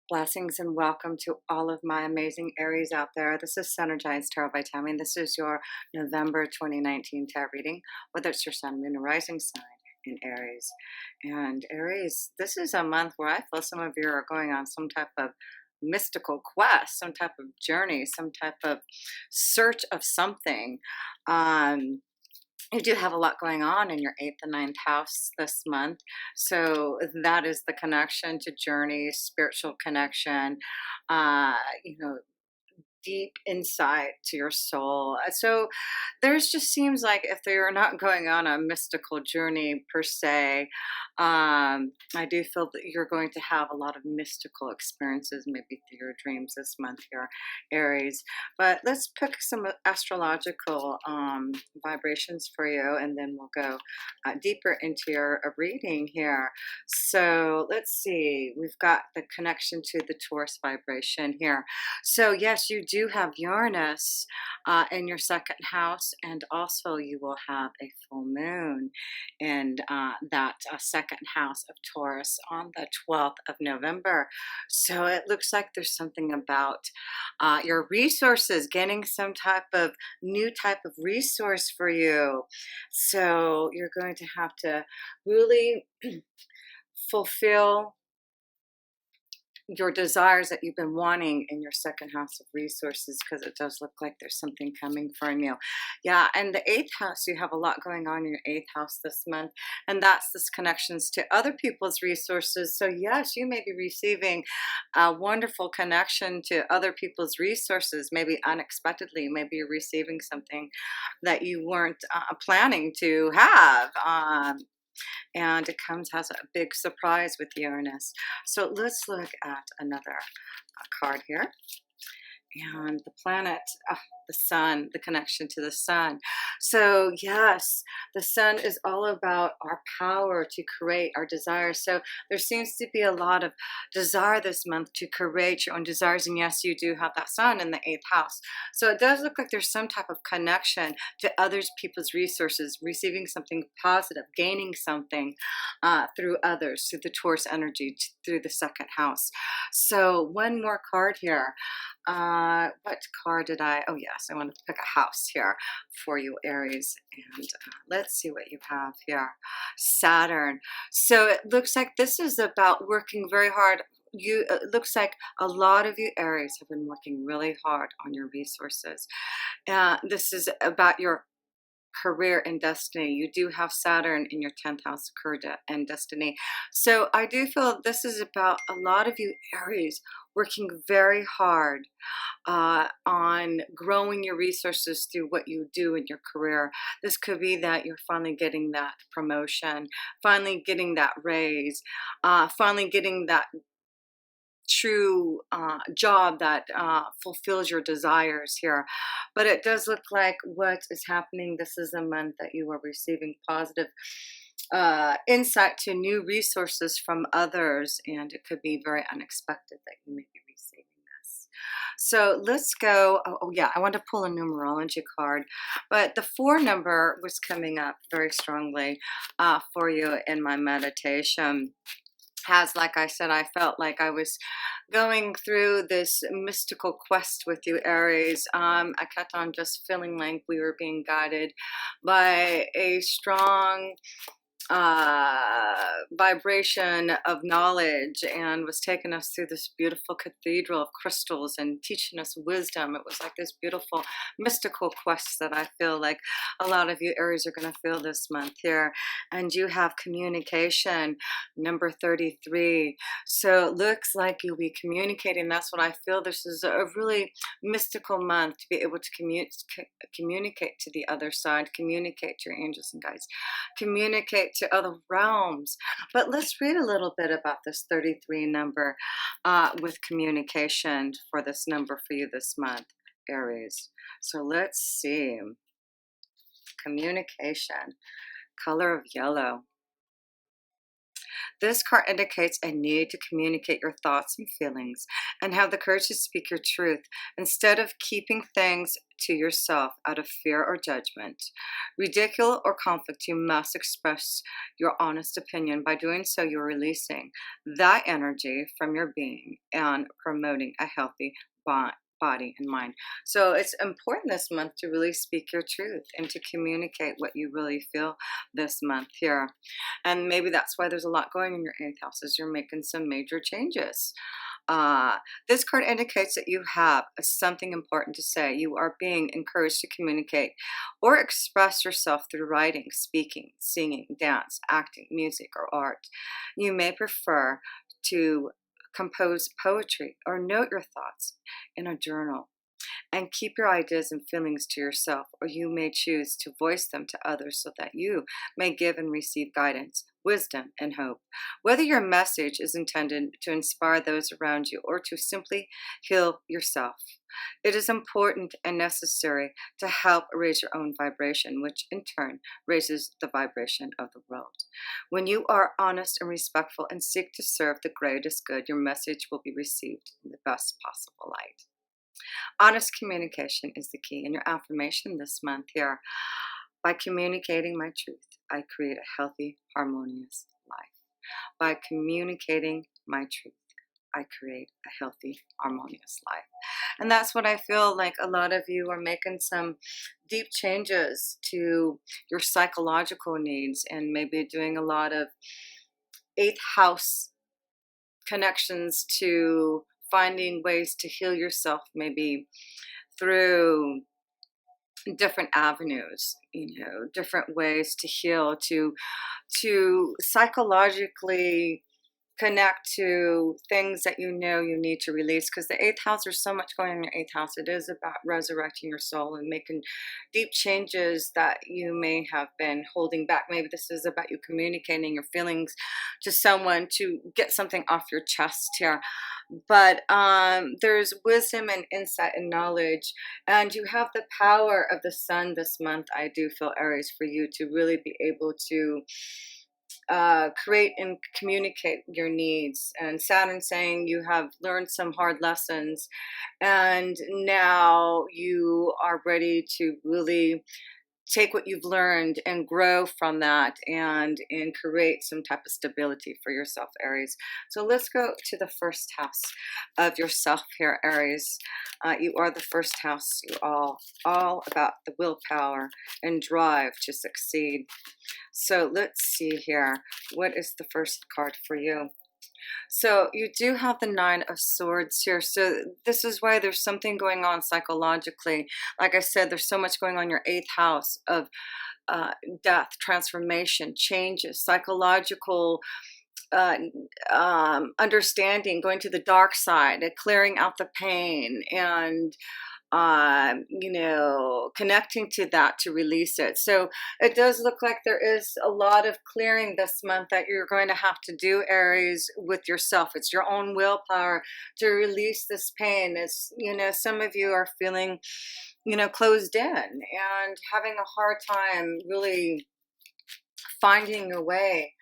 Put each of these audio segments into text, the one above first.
Blessings and welcome to all of my amazing Aries out there. This is Synergized Tarot by Tammy. This is your November 2019 tarot reading, whether it's your sun, moon, or rising sign in Aries. And Aries, this is a month where I feel some of you are going on some type of mystical quest, some type of journey, some type of search of something. You do have a lot going on in your eighth and ninth house this month. So that is the connection to journey, spiritual connection, uh, you know, deep insight to your soul. So there's just seems like if you're not going on a mystical journey per se, I do feel that you're going to have a lot of mystical experiences, maybe through your dreams this month here, Aries. But let's pick some astrological vibrations for you, and then we'll go deeper into your reading here. So let's see, we've got the connection to the Taurus vibration here. So yes, you do have Uranus in your second house, and also you will have a full moon in that second house of Taurus on the 12th of November. So it looks like there's something about your resources, getting some type of new type of resource for you. So you're going to have to really fulfill your desires that you've been wanting in your second house of resources, because it does look like there's something coming from you. Yeah, and the eighth house, you have a lot going on in your eighth house this month, and that's this connections to other people's resources. So yes, you may be receiving a wonderful connection to other people's resources, maybe unexpectedly. Maybe you're receiving something that you weren't planning to have. And it comes as a big surprise with Uranus. So let's look at another card here. And the planet, the sun, the connection to the sun. So yes, the sun is all about our power to create our desires. So there seems to be a lot of desire this month to create your own desires. And yes, you do have that sun in the eighth house. So it does look like there's some type of connection to others, people's resources, receiving something positive, gaining something through others, through the Taurus energy, through the second house. So one more card here. What card did oh yes, I wanted to pick a house here for you, Aries. And let's see what you have here. Saturn. So it looks like this is about working very hard. It looks like a lot of you Aries have been working really hard on your resources. This is about your career and destiny. You do have Saturn in your 10th house, career and destiny. So I do feel this is about a lot of you Aries working very hard on growing your resources through what you do in your career. This could be that you're finally getting that promotion, finally getting that raise, finally getting that true job that fulfills your desires here. But it does look like what is happening, this is a month that you are receiving positive insight to new resources from others, and it could be very unexpected that you may be receiving this. So let's go. Oh yeah, I want to pull a numerology card, but the 4 number was coming up very strongly for you in my meditation. As like I said, I felt like I was going through this mystical quest with you, Aries. I kept on just feeling like we were being guided by a strong vibration of knowledge, and was taking us through this beautiful cathedral of crystals and teaching us wisdom. It was like this beautiful mystical quest that I feel like a lot of you Aries are going to feel this month here. And you have communication, number 33. So it looks like you'll be communicating. That's what I feel. This is a really mystical month to be able to communicate to the other side, communicate to your angels and guides, communicate to other realms. But let's read a little bit about this 33 number with communication for this number for you this month, Aries. So let's see. Communication, color of yellow. This card indicates a need to communicate your thoughts and feelings and have the courage to speak your truth instead of keeping things to yourself out of fear or judgment. Ridicule or conflict, you must express your honest opinion. By doing so, you're releasing that energy from your being and promoting a healthy body and mind. So it's important this month to really speak your truth and to communicate what you really feel this month here. And maybe that's why there's a lot going in your eighth house, as you're making some major changes. Uh, this card indicates that you have something important to say. You are being encouraged to communicate or express yourself through writing, speaking, singing, dance, acting, music, or art. You may prefer to compose poetry or note your thoughts in a journal and keep your ideas and feelings to yourself, or you may choose to voice them to others so that you may give and receive guidance, wisdom, and hope. Whether your message is intended to inspire those around you or to simply heal yourself, it is important and necessary to help raise your own vibration, which in turn raises the vibration of the world. When you are honest and respectful and seek to serve the greatest good, your message will be received in the best possible light. Honest communication is the key. And your affirmation this month here: by communicating my truth, I create a healthy, harmonious life. By communicating my truth, I create a healthy, harmonious life. And that's what I feel like a lot of you are making some deep changes to your psychological needs and maybe doing a lot of eighth house connections to finding ways to heal yourself, maybe through different avenues, different ways to heal, to psychologically connect to things that you need to release, because the eighth house, there's so much going on in your eighth house. It is about resurrecting your soul and making deep changes that you may have been holding back. Maybe this is about you communicating your feelings to someone to get something off your chest here. But there's wisdom and insight and knowledge, and you have the power of the sun this month. I do feel, Aries, for you to really be able to create and communicate your needs. And Saturn saying you have learned some hard lessons and now you are ready to really take what you've learned and grow from that and create some type of stability for yourself, Aries. So let's go to the first house of yourself here, Aries. You are the first house. You all about the willpower and drive to succeed. So let's see here. What is the first card for you? So you do have the Nine of Swords here. So this is why there's something going on psychologically. Like I said, there's so much going on in your eighth house of death, transformation, changes, psychological understanding, going to the dark side, clearing out the pain, and connecting to that to release it. So it does look like there is a lot of clearing this month that you're going to have to do, Aries, with yourself. It's your own willpower to release this pain. It's, some of you are feeling, closed in and having a hard time really finding your way,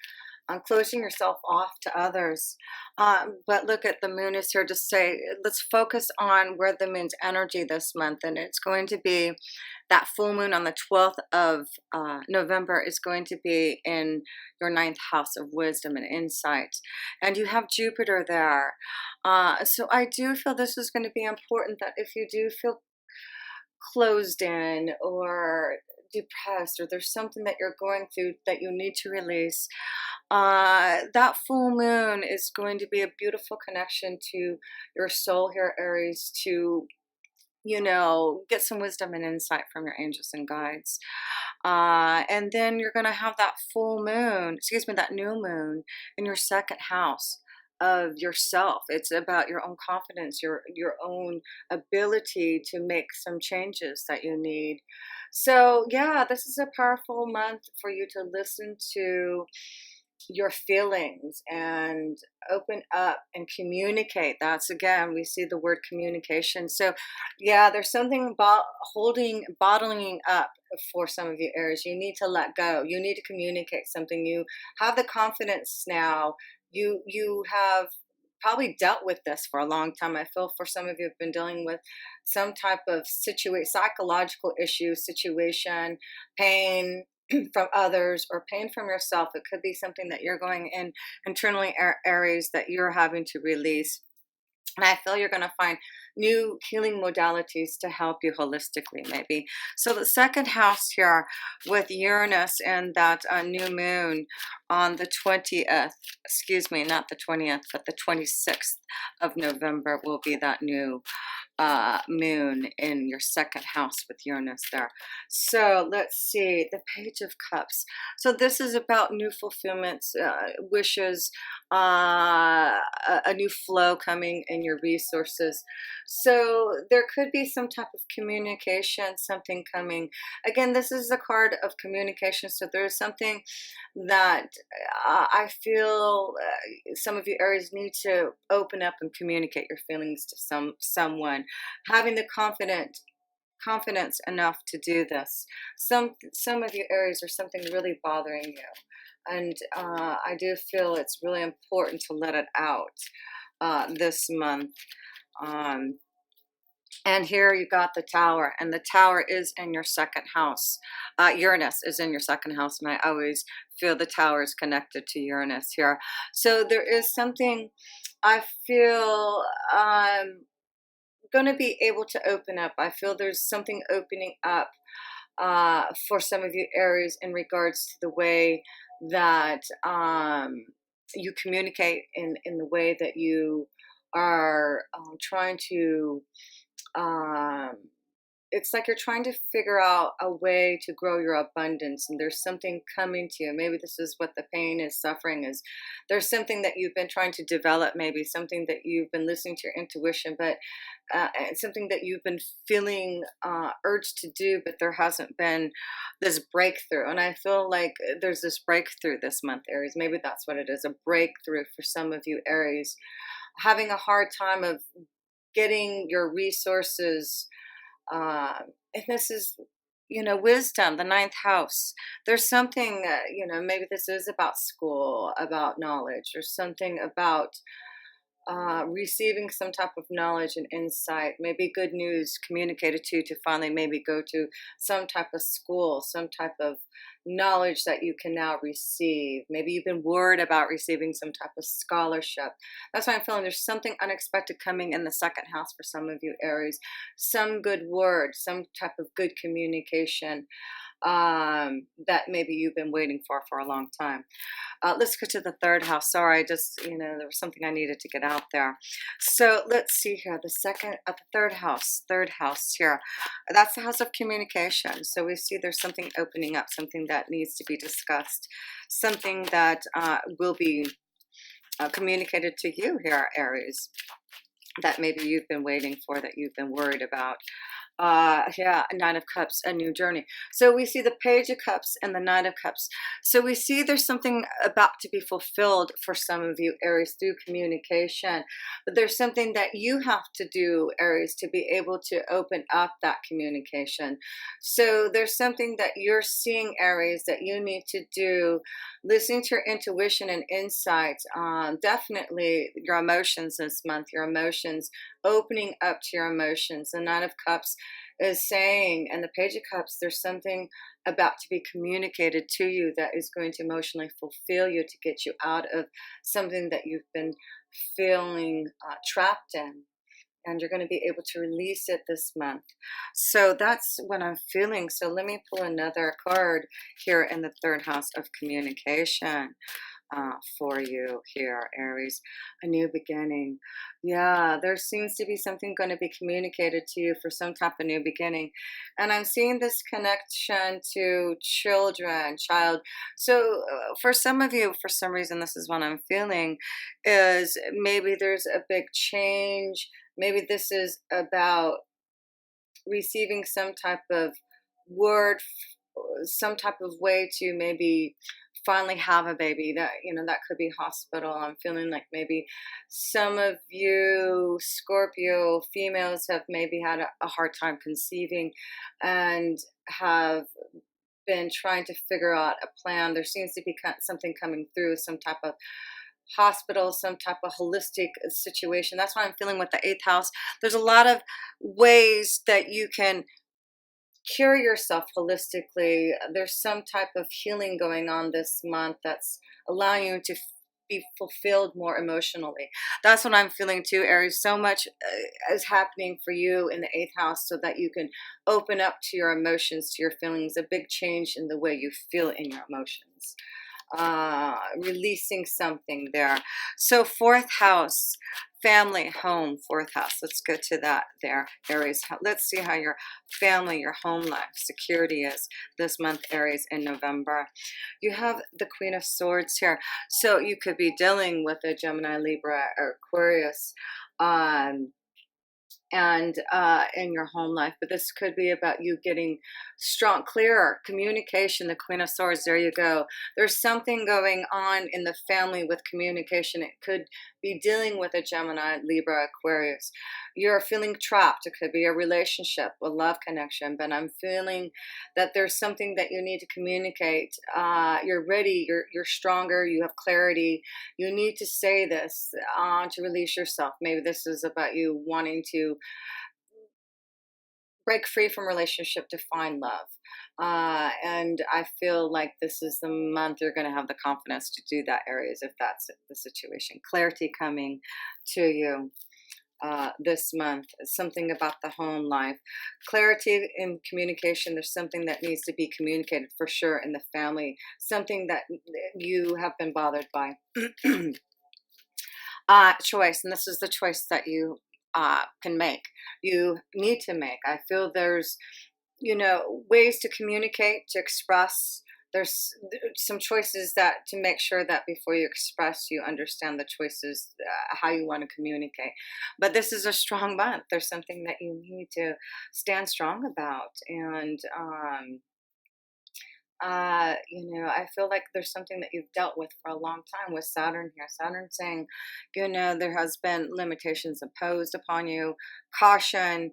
on closing yourself off to others. But look, at the moon is here to say, let's focus on where the moon's energy this month. And it's going to be that full moon on the 12th of November is going to be in your ninth house of wisdom and insight. And you have Jupiter there. So I do feel this is going to be important, that if you do feel closed in or depressed, or there's something that you're going through that you need to release, that full moon is going to be a beautiful connection to your soul here, Aries, to get some wisdom and insight from your angels and guides. And then you're going to have that full moon, that new moon in your second house of yourself. It's about your own confidence, your own ability to make some changes that you need. So yeah, this is a powerful month for you to listen to your feelings and open up and communicate. That's again, we see the word communication. So, yeah, there's something about bottling up for some of you Aries. You need to let go. You need to communicate something. You have the confidence now. You have probably dealt with this for a long time. I feel for some of you have been dealing with some type of psychological issue, situation, pain, from others or pain from yourself. It could be something that you're going in internally, Aries, that you're having to release. And I feel you're going to find new healing modalities to help you holistically, maybe. So the second house here with Uranus and that new moon on the 20th, excuse me, not the 20th, but the 26th of November will be that new moon in your second house with Uranus there. So let's see, the Page of Cups. So this is about new fulfillments, wishes, a new flow coming in your resources. So there could be some type of communication, something coming. Again, this is a card of communication. So there's something that I feel some of you Aries need to open up and communicate your feelings to someone, having the confidence enough to do this. Some of you Aries are something really bothering you, and I do feel it's really important to let it out this month. And here you got the Tower, and the Tower is in your second house. Uranus is in your second house, and I always feel the Tower is connected to Uranus here. So there is something I feel going to be able to open up. I feel there's something opening up for some of you Aries in regards to the way that you communicate, in the way that you are trying to um, it's like you're trying to figure out a way to grow your abundance, and there's something coming to you. Maybe this is what the pain is, suffering is. There's something that you've been trying to develop, maybe something that you've been listening to your intuition, but it's something that you've been feeling urged to do, but there hasn't been this breakthrough. And I feel like there's this breakthrough this month, Aries. Maybe that's what it is, a breakthrough for some of you Aries, having a hard time of getting your resources. And this is, wisdom, the ninth house. There's something, maybe this is about school, about knowledge, or something about receiving some type of knowledge and insight, maybe good news communicated to finally maybe go to some type of school, some type of knowledge that you can now receive. Maybe you've been worried about receiving some type of scholarship. That's why I'm feeling there's something unexpected coming in the second house for some of you Aries. Some good word, some type of good communication that maybe you've been waiting for a long time. Let's go to the third house. Sorry, I just, there was something I needed to get out there. So let's see here. The third house here. That's the house of communication. So we see there's something opening up, something that needs to be discussed, something that will be communicated to you here, Aries, that maybe you've been waiting for, that you've been worried about. Yeah, Nine of Cups, a new journey. So we see the Page of Cups and the Nine of Cups. So we see there's something about to be fulfilled for some of you Aries through communication, but there's something that you have to do, Aries, to be able to open up that communication. So there's something that you're seeing, Aries, that you need to do, listening to your intuition and insights. Definitely your emotions this month, your emotions, opening up to your emotions. The Nine of Cups is saying, and the Page of Cups, there's something about to be communicated to you that is going to emotionally fulfill you, to get you out of something that you've been feeling trapped in. And you're going to be able to release it this month. So that's what I'm feeling. So let me pull another card here in the third house of communication for you here, Aries. A new beginning. Yeah, there seems to be something going to be communicated to you for some type of new beginning. And I'm seeing this connection to child. So for some of you, for some reason, this is what I'm feeling, is maybe there's a big change. Maybe this is about receiving some type of word, some type of way to maybe finally have a baby. That, that could be hospital. I'm feeling like maybe some of you Scorpio females have maybe had a hard time conceiving and have been trying to figure out a plan. There seems to be something coming through, some type of hospital, some type of holistic situation. That's why I'm feeling with the eighth house. There's a lot of ways that you can cure yourself holistically. There's some type of healing going on this month that's allowing you to be fulfilled more emotionally. That's what I'm feeling too, Aries. So much is happening for you in the eighth house so that you can open up to your emotions, to your feelings, a big change in the way you feel in your emotions. Releasing something there. So fourth house, family, home, fourth house. Let's go to that there, Aries. Let's see how your family, your home life, security is this month, Aries, in November. You have the Queen of Swords here. So you could be dealing with a Gemini, Libra, or Aquarius. And in your home life, but this could be about you getting strong, clearer communication. The Queen of Swords, there you go. There's something going on in the family with communication. It could be dealing with a Gemini, Libra, Aquarius. You're feeling trapped. It could be a relationship, a love connection, but I'm feeling that there's something that you need to communicate. You're ready, you're stronger, you have clarity. You need to say this to release yourself. Maybe this is about you wanting to break free from relationship to find love. And I feel like this is the month you're going to have the confidence to do that, Aries, if that's the situation. Clarity coming to you this month. Something about the home life. Clarity in communication. There's something that needs to be communicated for sure in the family. Something that you have been bothered by. Choice. And this is the choice that you can make. You need to make. I feel there's, ways to communicate, to express. There's some choices that to make sure that before you express, you understand the choices, how you want to communicate. But this is a strong month. There's something that you need to stand strong about. And I feel like there's something that you've dealt with for a long time with Saturn here. Saturn saying, there has been limitations imposed upon you, caution,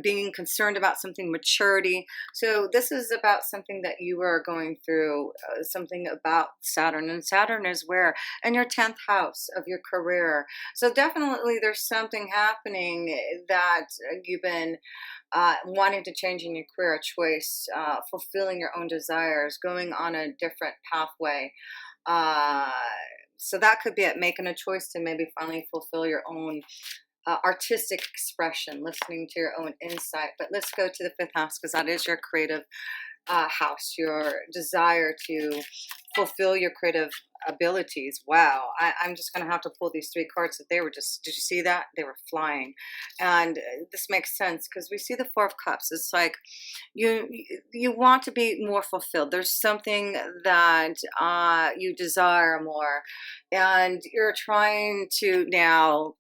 being concerned about something, maturity. So this is about something that you are going through, something about Saturn. And Saturn is where? In your 10th house of your career. So definitely there's something happening that you've been wanting to change in your career, a choice, fulfilling your own desires, going on a different pathway. So that could be it, making a choice to maybe finally fulfill your own artistic expression, listening to your own insight. But let's go to the fifth house because that is your creative house, your desire to fulfill your creative abilities. Wow, I'm just gonna have to pull these three cards that they were just, did you see that? They were flying. And this makes sense because we see the Four of Cups. It's like you want to be more fulfilled. There's something that you desire more, and you're trying to now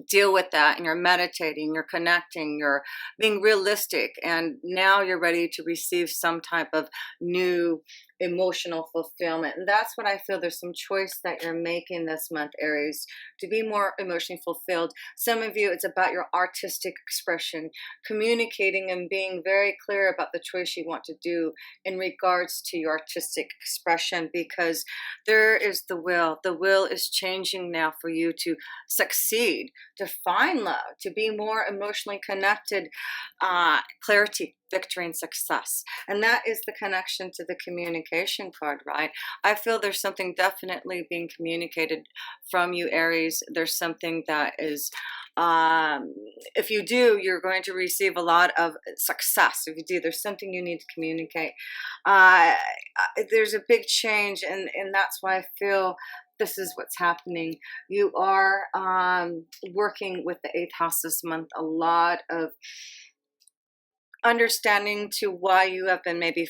deal with that, and you're meditating, you're connecting, you're being realistic, and now you're ready to receive some type of new emotional fulfillment. And that's what I feel. There's some choice that you're making this month, Aries, to be more emotionally fulfilled. Some of you, it's about your artistic expression, communicating and being very clear about the choice you want to do in regards to your artistic expression, because there is the will. The will is changing now for you to succeed, to find love, to be more emotionally connected, clarity, victory, and success. And that is the connection to the communication card, right? I feel there's something definitely being communicated from you, Aries. There's something that is, if you do, you're going to receive a lot of success. If you do, there's something you need to communicate. There's a big change, and that's why I feel this is what's happening. You are working with the eighth house this month. A lot of understanding to why you have been maybe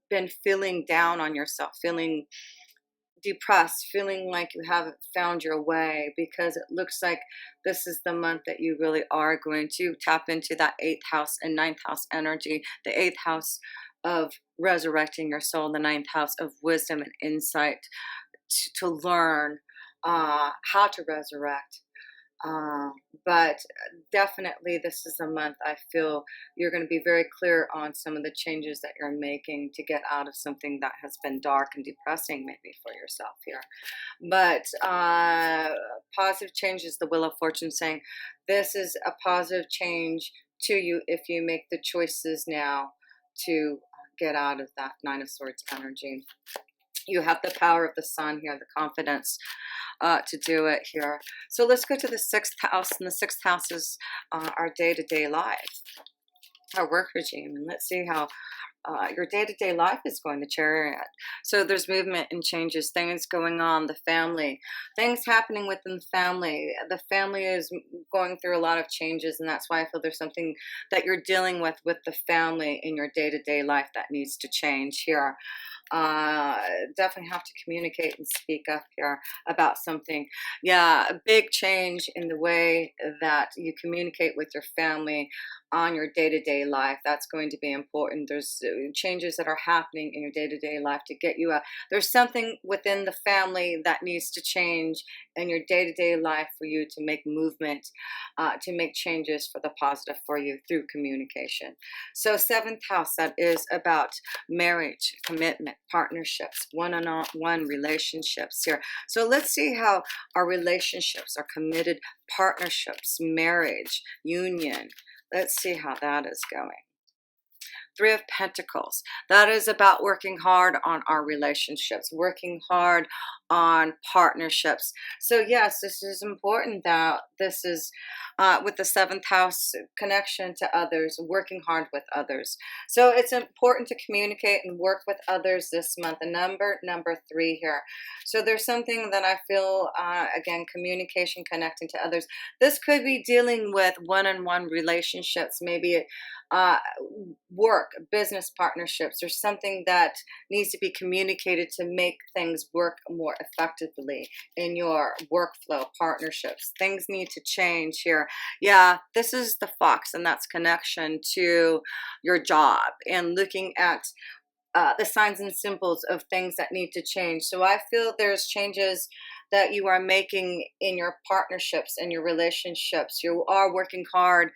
been feeling down on yourself, feeling depressed, feeling like you haven't found your way, because it looks like this is the month that you really are going to tap into that eighth house and ninth house energy. The eighth house of resurrecting your soul, the ninth house of wisdom and insight to learn how to resurrect. Uh, but definitely, this is a month I feel you're going to be very clear on some of the changes that you're making to get out of something that has been dark and depressing, maybe for yourself here. But positive change is the wheel of fortune saying this is a positive change to you if you make the choices now to get out of that Nine of Swords energy. You have the power of the sun here, the confidence to do it here. So let's go to the sixth house, and the sixth house is our day-to-day life, our work regime, and let's see how your day-to-day life is going, the Chariot. So there's movement and changes, things going on, the family, things happening within the family. The family is going through a lot of changes, and that's why I feel there's something that you're dealing with the family in your day-to-day life that needs to change here. Definitely have to communicate and speak up here about something. Yeah, a big change in the way that you communicate with your family on your day-to-day life. That's going to be important. There's changes that are happening in your day-to-day life to get you out. There's something within the family that needs to change in your day-to-day life for you to make movement, to make changes for the positive for you through communication. So seventh house, that is about marriage, commitment, partnerships, one-on-one relationships here. So let's see how our relationships are committed, partnerships, marriage, union. Let's see how that is going. Three of Pentacles. That is about working hard on our relationships, working hard on partnerships. So yes, this is important that this is with the seventh house connection to others, working hard with others. So it's important to communicate and work with others this month. The number three here. So there's something that I feel, again, communication, connecting to others. This could be dealing with one-on-one relationships, maybe work, business partnerships, or something that needs to be communicated to make things work more effectively in your workflow, partnerships. Things need to change here. Yeah, this is the Fox, and that's connection to your job and looking at the signs and symbols of things that need to change. So I feel there's changes that you are making in your partnerships and your relationships. You are working hard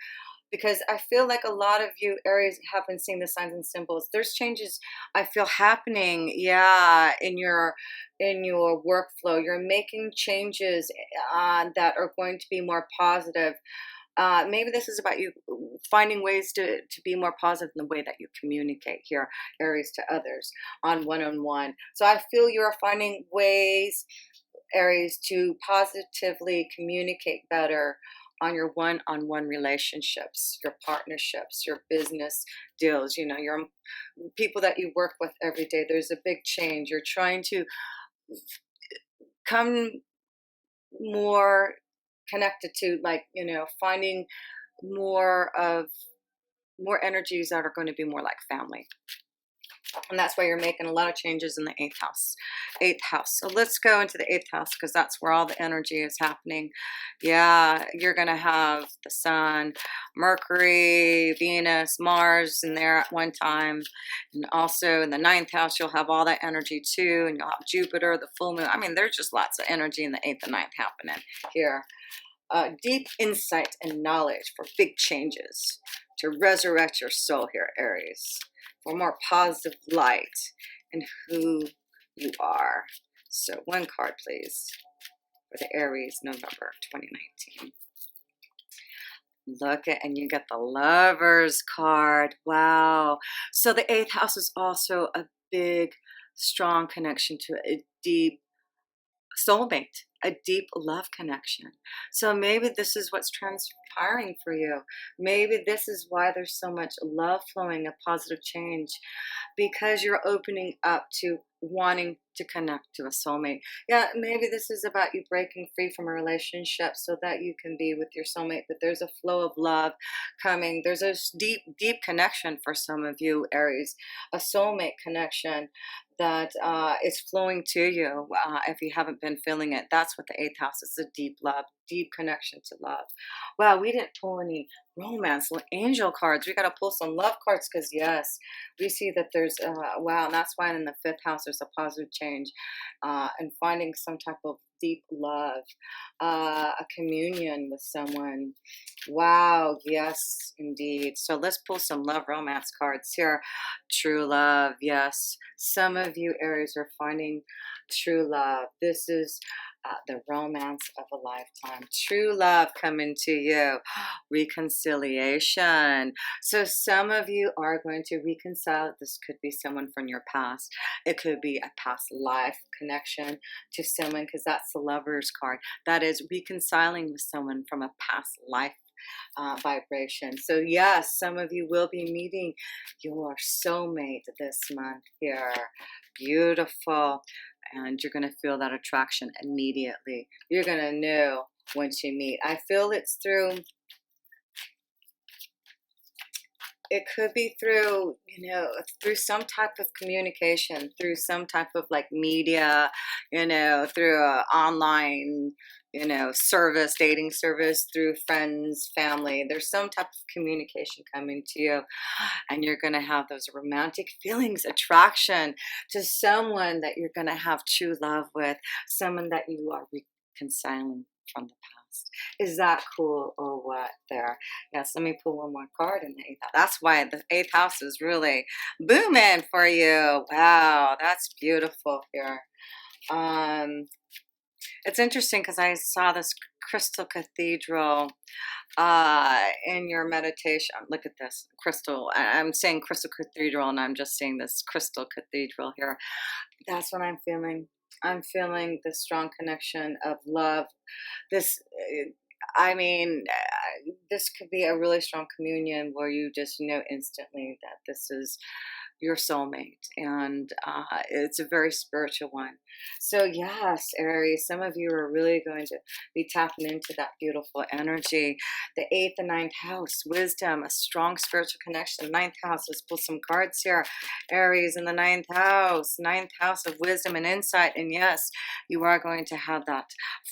because I feel like a lot of you Aries have been seeing the signs and symbols. There's changes I feel happening, yeah, in your workflow. You're making changes that are going to be more positive. Maybe this is about you finding ways to be more positive in the way that you communicate here, Aries, to others on one-on-one. So I feel you're finding ways, Aries, to positively communicate better on your one-on-one relationships, your partnerships, your business deals, you know, your people that you work with every day. There's a big change. You're trying to come more connected to, like, you know, finding more energies that are going to be more like family. And that's why you're making a lot of changes in the eighth house. Eighth house. So let's go into the eighth house because that's where all the energy is happening. Yeah, you're going to have the sun, Mercury, Venus, Mars in there at one time. And also in the ninth house, you'll have all that energy too. And you'll have Jupiter, the full moon. I mean, there's just lots of energy in the eighth and ninth happening here. Deep insight and knowledge for big changes to resurrect your soul here, Aries, for more positive light in who you are. So one card, please, for the Aries, November 2019. Look at, and you get the Lovers card. Wow. So the eighth house is also a big, strong connection to a deep soulmate, a deep love connection. So maybe this is what's transpiring for you. Maybe this is why there's so much love flowing, a positive change, because you're opening up to wanting to connect to a soulmate. Yeah, maybe this is about you breaking free from a relationship so that you can be with your soulmate, but there's a flow of love coming. There's a deep, deep connection for some of you, Aries, a soulmate connection that is flowing to you if you haven't been feeling it. That's what the eighth house is, a deep love, deep connection to love. Wow, we didn't pull any romance, angel cards. We got to pull some love cards because, yes, we see that there's, wow, and that's why in the fifth house there's a positive change and finding some type of deep love, a communion with someone. Wow, yes, indeed. So let's pull some love romance cards here. True love, yes. Some of you, Aries, are finding true love. This is the romance of a lifetime. True love coming to you. Reconciliation. So some of you are going to reconcile. This could be someone from your past. It could be a past life connection to someone, because that's the Lover's card. That is reconciling with someone from a past life vibration. So yes, some of you will be meeting your soulmate this month here. Beautiful. And you're going to feel that attraction immediately. You're going to know once you meet. I feel it's through, it could be through, through some type of communication, through some type of like media, through a online, service, dating service, through friends, family. There's some type of communication coming to you, and you're going to have those romantic feelings, attraction to someone that you're going to have true love with, someone that you are reconciling from the past. Is that cool or what there? Yes, let me pull one more card in the eighth house. That's why the eighth house is really booming for you. Wow, that's beautiful here. It's interesting because I saw this crystal cathedral in your meditation. Look at this crystal. I'm saying crystal cathedral, and I'm just seeing this crystal cathedral here. That's what I'm feeling. I'm feeling the strong connection of love. This, this could be a really strong communion where you just know instantly that this is your soulmate, and it's a very spiritual one. So yes, Aries, some of you are really going to be tapping into that beautiful energy. The eighth and ninth house, wisdom, a strong spiritual connection. Ninth house, let's pull some cards here. Aries in the ninth house of wisdom and insight. And yes, you are going to have that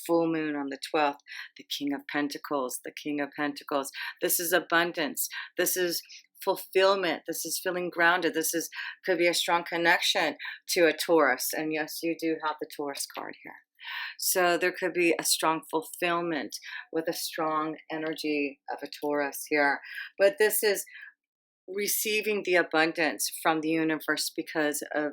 full moon on the 12th, the King of Pentacles, the King of Pentacles. This is abundance. This is fulfillment. This is feeling grounded. Could be a strong connection to a Taurus. And yes, you do have the Taurus card here. So there could be a strong fulfillment with a strong energy of a Taurus here. But this is receiving the abundance from the universe because of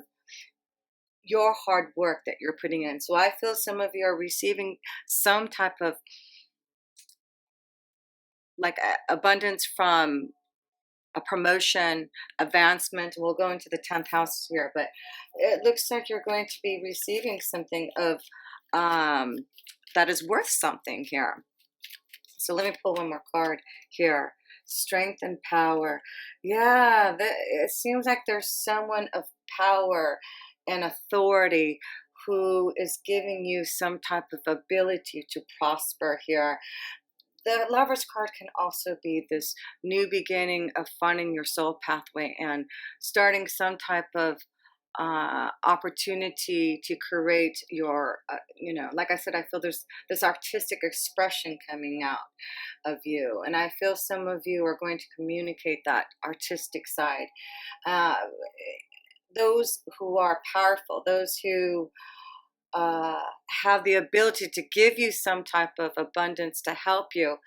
your hard work that you're putting in. So I feel some of you are receiving some type of like abundance from a promotion, advancement. We'll go into the 10th house here, but it looks like you're going to be receiving something of that is worth something here. So let me pull one more card here. Strength and power. Yeah, it seems like there's someone of power and authority who is giving you some type of ability to prosper here. The Lover's card can also be this new beginning of finding your soul pathway and starting some type of opportunity to create your, like I said, I feel there's this artistic expression coming out of you. And I feel some of you are going to communicate that artistic side. Those who are powerful, those who have the ability to give you some type of abundance to help you.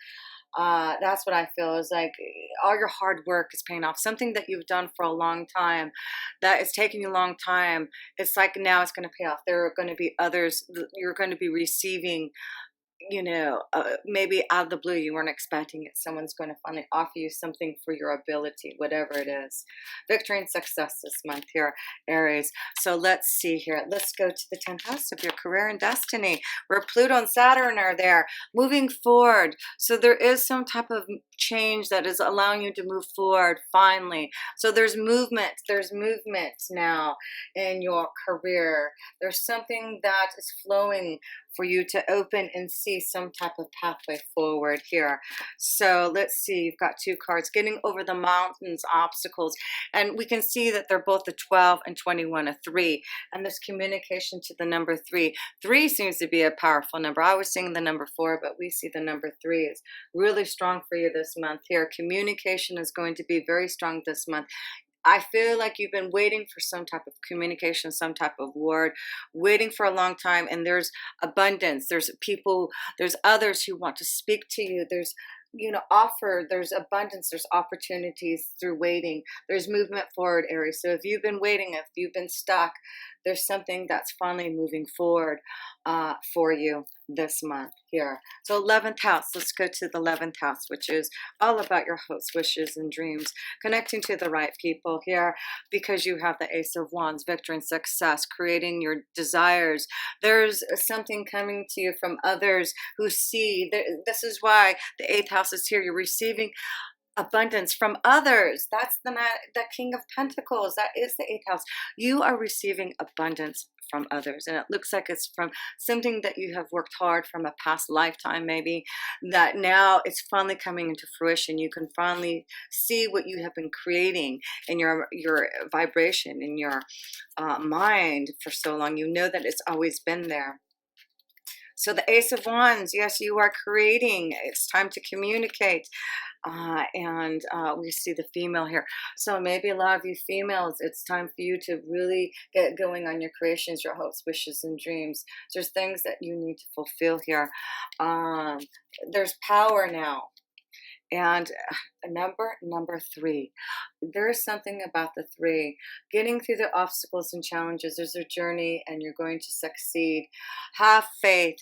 That's what I feel is like all your hard work is paying off. Something that you've done for a long time, that is taking you a long time. It's like now it's going to pay off. There are going to be others. You're going to be receiving, maybe out of the blue, you weren't expecting it. Someone's going to finally offer you something for your ability, whatever it is. Victory and success this month here, Aries. So let's see here. Let's go to the 10th house of your career and destiny, where Pluto and Saturn are there, moving forward. So there is some type of change that is allowing you to move forward finally. So there's movement. There's movement now in your career. There's something that is flowing for you to open and see some type of pathway forward here. So let's see, you've got two cards, getting over the mountains, obstacles, and we can see that they're both a 12 and 21, a 3, and this communication to the number 3. 3 seems to be a powerful number. I was seeing the number 4, but we see the number 3 is really strong for you this month here. Communication is going to be very strong this month. I feel like you've been waiting for some type of communication, some type of word, waiting for a long time, and there's abundance. There's people, there's others who want to speak to you. There's, offer, there's abundance, there's opportunities through waiting. There's movement forward, Aries. So if you've been waiting, if you've been stuck, there's something that's finally moving forward for you this month here. So 11th house, let's go to the 11th house, which is all about your hopes, wishes, and dreams. Connecting to the right people here because you have the Ace of Wands, victory and success, creating your desires. There's something coming to you from others who see. This is why the 8th house is here. You're receiving abundance from others. That's the King of Pentacles. That is the 8th house. You are receiving abundance from others, and it looks like it's from something that you have worked hard from a past lifetime, maybe, that now it's finally coming into fruition. You can finally see what you have been creating in your vibration, in your mind for so long. You know that it's always been there. So the Ace of Wands, yes, you are creating. It's time to communicate. We see the female here. So maybe a lot of you females, it's time for you to really get going on your creations, your hopes, wishes, and dreams. There's things that you need to fulfill here. There's power now. And number 3, there is something about the 3, getting through the obstacles and challenges. There's a journey and you're going to succeed. Have faith,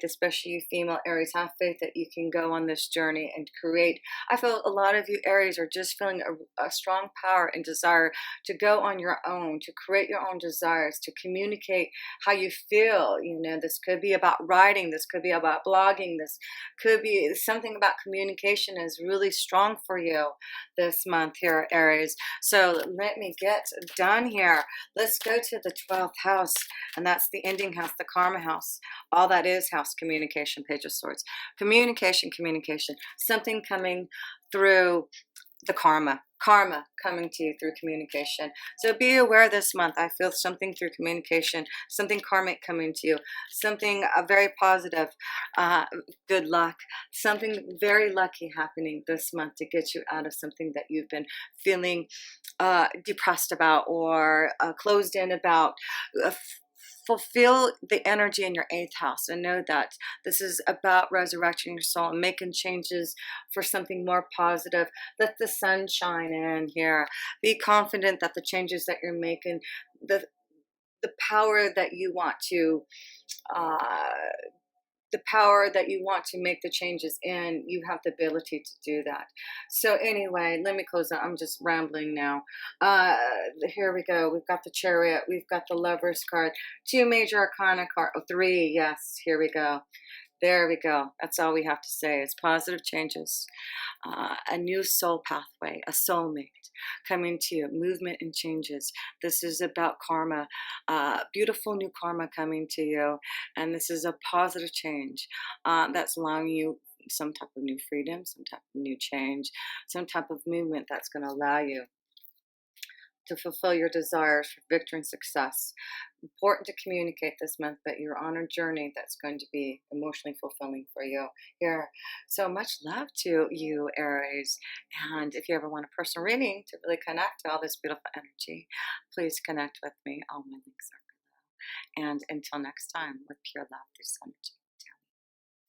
especially you female Aries, have faith that you can go on this journey and create. I feel a lot of you Aries are just feeling a strong power and desire to go on your own, to create your own desires, to communicate how you feel. This could be about writing, this could be about blogging, this could be something about communication is really strong for you this month here, Aries. So let me get done here. Let's go to the 12th house, and that's the ending house, the karma house. All that is house communication, Page of Swords. Communication, something coming through the karma coming to you through communication. So be aware this month. I feel something through communication, something karmic coming to you, something very positive, good luck, something very lucky happening this month to get you out of something that you've been feeling depressed about or closed in about. Fulfill the energy in your 8th house and know that this is about resurrecting your soul and making changes for something more positive. Let the sun shine in here. Be confident that the changes that you're making, the power that you want to make the changes in, you have the ability to do that. So anyway, let me close out. I'm just rambling now. Here we go. We've got the Chariot. We've got the Lover's card. 2 major arcana card. 3. Yes, here we go. There we go. That's all we have to say. It's positive changes, a new soul pathway, a soulmate coming to you, movement and changes. This is about karma, beautiful new karma coming to you. And this is a positive change that's allowing you some type of new freedom, some type of new change, some type of movement that's going to allow you to fulfill your desires for victory and success. Important to communicate this month, but you're on a journey that's going to be emotionally fulfilling for you here. So much love to you, Aries. And if you ever want a personal reading to really connect to all this beautiful energy, please connect with me. All my links are below. And until next time, with pure love, this energy.